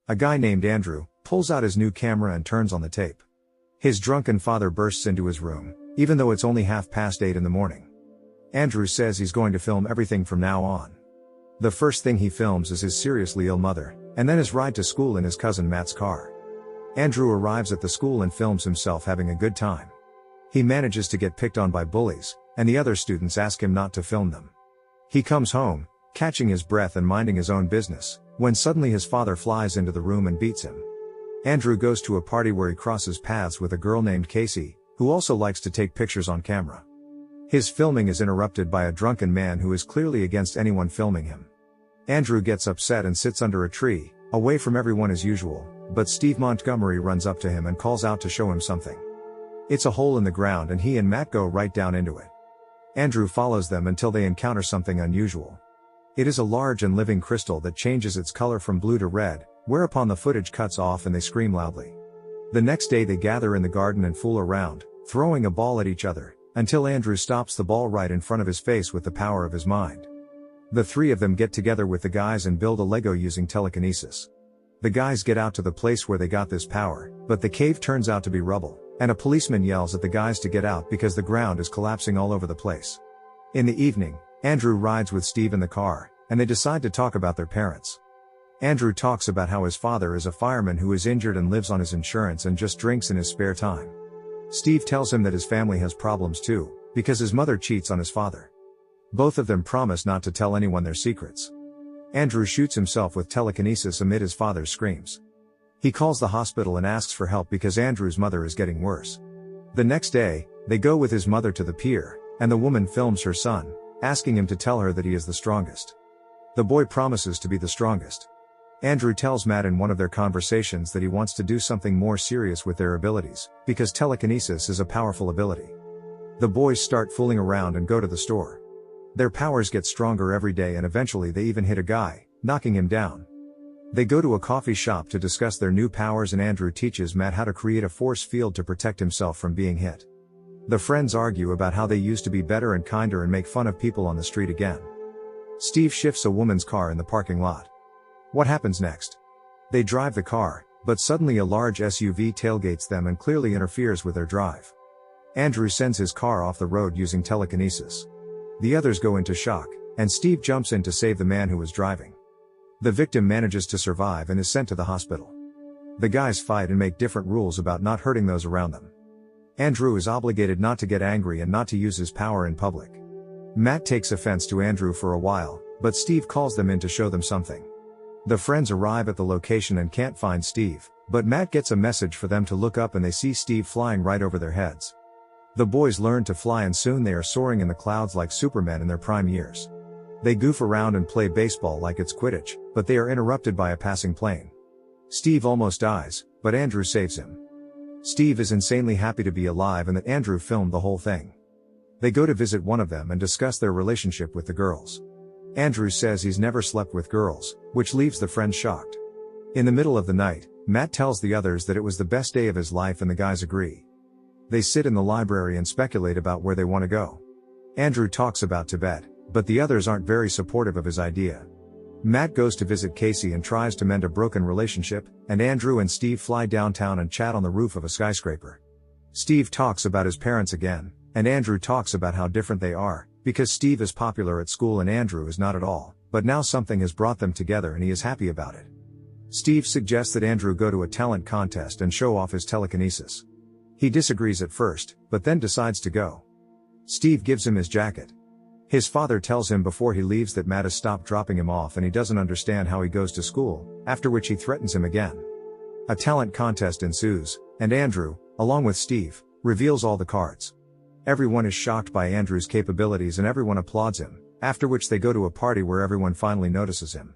A guy named Andrew pulls out his new camera and turns on the tape. His drunken father bursts into his room, even though it's only 8:30 in the morning. Andrew says he's going to film everything from now on. The first thing he films is his seriously ill mother, and then his ride to school in his cousin Matt's car. Andrew arrives at the school and films himself having a good time. He manages to get picked on by bullies, and the other students ask him not to film them. He comes home, catching his breath and minding his own business, when suddenly his father flies into the room and beats him. Andrew goes to a party where he crosses paths with a girl named Casey, who also likes to take pictures on camera. His filming is interrupted by a drunken man who is clearly against anyone filming him. Andrew gets upset and sits under a tree, away from everyone as usual, but Steve Montgomery runs up to him and calls out to show him something. It's a hole in the ground and he and Matt go right down into it. Andrew follows them until they encounter something unusual. It is a large and living crystal that changes its color from blue to red, whereupon the footage cuts off and they scream loudly. The next day they gather in the garden and fool around, throwing a ball at each other, until Andrew stops the ball right in front of his face with the power of his mind. The three of them get together with the guys and build a Lego using telekinesis. The guys get out to the place where they got this power, but the cave turns out to be rubble, and a policeman yells at the guys to get out because the ground is collapsing all over the place. In the evening, Andrew rides with Steve in the car, and they decide to talk about their parents. Andrew talks about how his father is a fireman who is injured and lives on his insurance and just drinks in his spare time. Steve tells him that his family has problems too, because his mother cheats on his father. Both of them promise not to tell anyone their secrets. Andrew shoots himself with telekinesis amid his father's screams. He calls the hospital and asks for help because Andrew's mother is getting worse. The next day, they go with his mother to the pier, and the woman films her son, asking him to tell her that he is the strongest. The boy promises to be the strongest. Andrew tells Matt in one of their conversations that he wants to do something more serious with their abilities, because telekinesis is a powerful ability. The boys start fooling around and go to the store. Their powers get stronger every day and eventually they even hit a guy, knocking him down. They go to a coffee shop to discuss their new powers and Andrew teaches Matt how to create a force field to protect himself from being hit. The friends argue about how they used to be better and kinder and make fun of people on the street again. Steve shifts a woman's car in the parking lot. What happens next? They drive the car, but suddenly a large SUV tailgates them and clearly interferes with their drive. Andrew sends his car off the road using telekinesis. The others go into shock, and Steve jumps in to save the man who was driving. The victim manages to survive and is sent to the hospital. The guys fight and make different rules about not hurting those around them. Andrew is obligated not to get angry and not to use his power in public. Matt takes offense to Andrew for a while, but Steve calls them in to show them something. The friends arrive at the location and can't find Steve, but Matt gets a message for them to look up and they see Steve flying right over their heads. The boys learn to fly and soon they are soaring in the clouds like Superman in their prime years. They goof around and play baseball like it's Quidditch, but they are interrupted by a passing plane. Steve almost dies, but Andrew saves him. Steve is insanely happy to be alive and that Andrew filmed the whole thing. They go to visit one of them and discuss their relationship with the girls. Andrew says he's never slept with girls, which leaves the friends shocked. In the middle of the night, Matt tells the others that it was the best day of his life and the guys agree. They sit in the library and speculate about where they want to go. Andrew talks about Tibet, but the others aren't very supportive of his idea. Matt goes to visit Casey and tries to mend a broken relationship, and Andrew and Steve fly downtown and chat on the roof of a skyscraper. Steve talks about his parents again, and Andrew talks about how different they are, because Steve is popular at school and Andrew is not at all, but now something has brought them together and he is happy about it. Steve suggests that Andrew go to a talent contest and show off his telekinesis. He disagrees at first, but then decides to go. Steve gives him his jacket. His father tells him before he leaves that Matt has stopped dropping him off and he doesn't understand how he goes to school, after which he threatens him again. A talent contest ensues, and Andrew, along with Steve, reveals all the cards. Everyone is shocked by Andrew's capabilities and everyone applauds him, after which they go to a party where everyone finally notices him.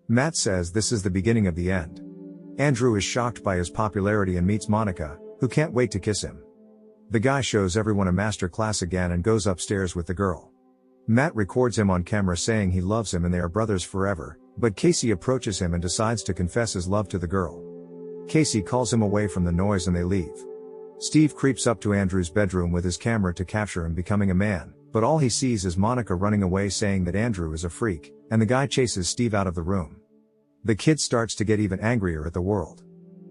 Matt says this is the beginning of the end. Andrew is shocked by his popularity and meets Monica, who can't wait to kiss him. The guy shows everyone a master class again and goes upstairs with the girl. Matt records him on camera saying he loves him and they are brothers forever, but Casey approaches him and decides to confess his love to the girl. Casey calls him away from the noise and they leave. Steve creeps up to Andrew's bedroom with his camera to capture him becoming a man, but all he sees is Monica running away saying that Andrew is a freak, and the guy chases Steve out of the room. The kid starts to get even angrier at the world.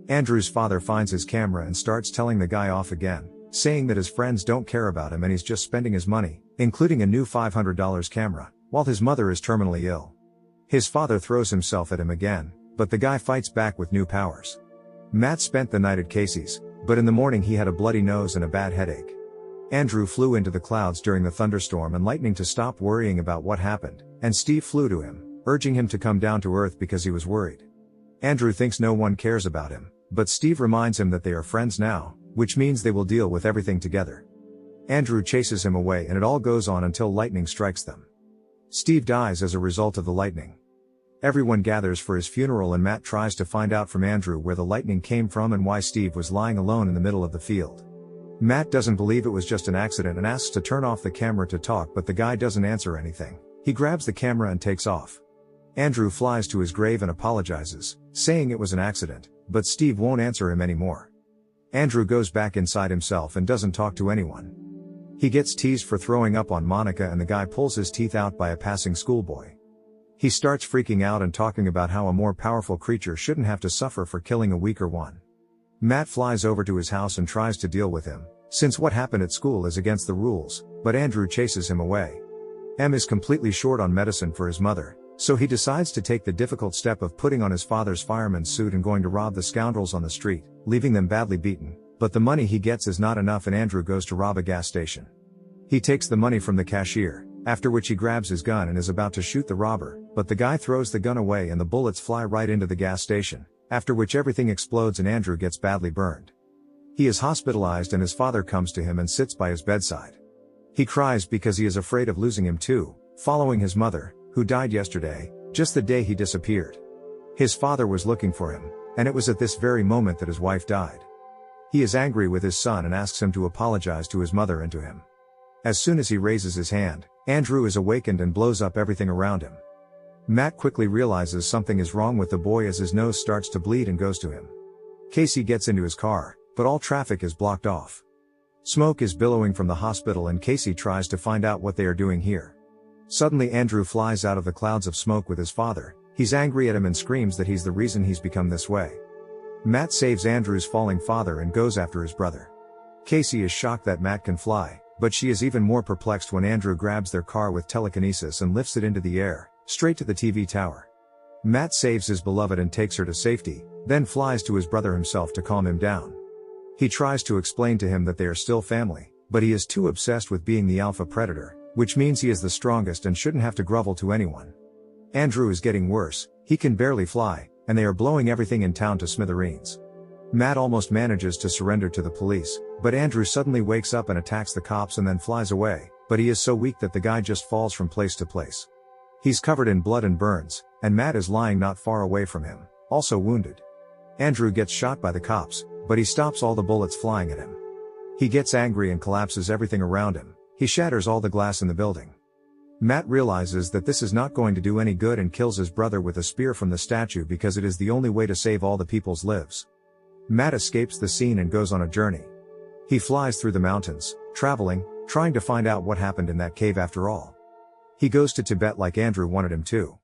Andrew's father finds his camera and starts telling the guy off again, saying that his friends don't care about him and he's just spending his money, including a new $500 camera, while his mother is terminally ill. His father throws himself at him again, but the guy fights back with new powers. Matt spent the night at Casey's, but in the morning he had a bloody nose and a bad headache. Andrew flew into the clouds during the thunderstorm and lightning to stop worrying about what happened, and Steve flew to him, urging him to come down to earth because he was worried. Andrew thinks no one cares about him, but Steve reminds him that they are friends now, which means they will deal with everything together. Andrew chases him away and it all goes on until lightning strikes them. Steve dies as a result of the lightning. Everyone gathers for his funeral and Matt tries to find out from Andrew where the lightning came from and why Steve was lying alone in the middle of the field. Matt doesn't believe it was just an accident and asks to turn off the camera to talk, but the guy doesn't answer anything. He grabs the camera and takes off. Andrew flies to his grave and apologizes, saying it was an accident, but Steve won't answer him anymore. Andrew goes back inside himself and doesn't talk to anyone. He gets teased for throwing up on Monica and the guy pulls his teeth out by a passing schoolboy. He starts freaking out and talking about how a more powerful creature shouldn't have to suffer for killing a weaker one. Matt flies over to his house and tries to deal with him, since what happened at school is against the rules, but Andrew chases him away. M is completely short on medicine for his mother, so he decides to take the difficult step of putting on his father's fireman's suit and going to rob the scoundrels on the street, leaving them badly beaten, but the money he gets is not enough and Andrew goes to rob a gas station. He takes the money from the cashier, after which he grabs his gun and is about to shoot the robber, but the guy throws the gun away and the bullets fly right into the gas station, after which everything explodes and Andrew gets badly burned. He is hospitalized and his father comes to him and sits by his bedside. He cries because he is afraid of losing him too, following his mother, who died yesterday, just the day he disappeared. His father was looking for him, and it was at this very moment that his wife died. He is angry with his son and asks him to apologize to his mother and to him. As soon as he raises his hand, Andrew is awakened and blows up everything around him. Matt quickly realizes something is wrong with the boy as his nose starts to bleed and goes to him. Casey gets into his car, but all traffic is blocked off. Smoke is billowing from the hospital and Casey tries to find out what they are doing here. Suddenly Andrew flies out of the clouds of smoke with his father. He's angry at him and screams that he's the reason he's become this way. Matt saves Andrew's falling father and goes after his brother. Casey is shocked that Matt can fly, but she is even more perplexed when Andrew grabs their car with telekinesis and lifts it into the air, straight to the TV tower. Matt saves his beloved and takes her to safety, then flies to his brother himself to calm him down. He tries to explain to him that they are still family, but he is too obsessed with being the alpha predator, which means he is the strongest and shouldn't have to grovel to anyone. Andrew is getting worse, he can barely fly, and they are blowing everything in town to smithereens. Matt almost manages to surrender to the police, but Andrew suddenly wakes up and attacks the cops and then flies away, but he is so weak that the guy just falls from place to place. He's covered in blood and burns, and Matt is lying not far away from him, also wounded. Andrew gets shot by the cops, but he stops all the bullets flying at him. He gets angry and collapses everything around him. He shatters all the glass in the building. Matt realizes that this is not going to do any good and kills his brother with a spear from the statue because it is the only way to save all the people's lives. Matt escapes the scene and goes on a journey. He flies through the mountains, traveling, trying to find out what happened in that cave after all. He goes to Tibet like Andrew wanted him to.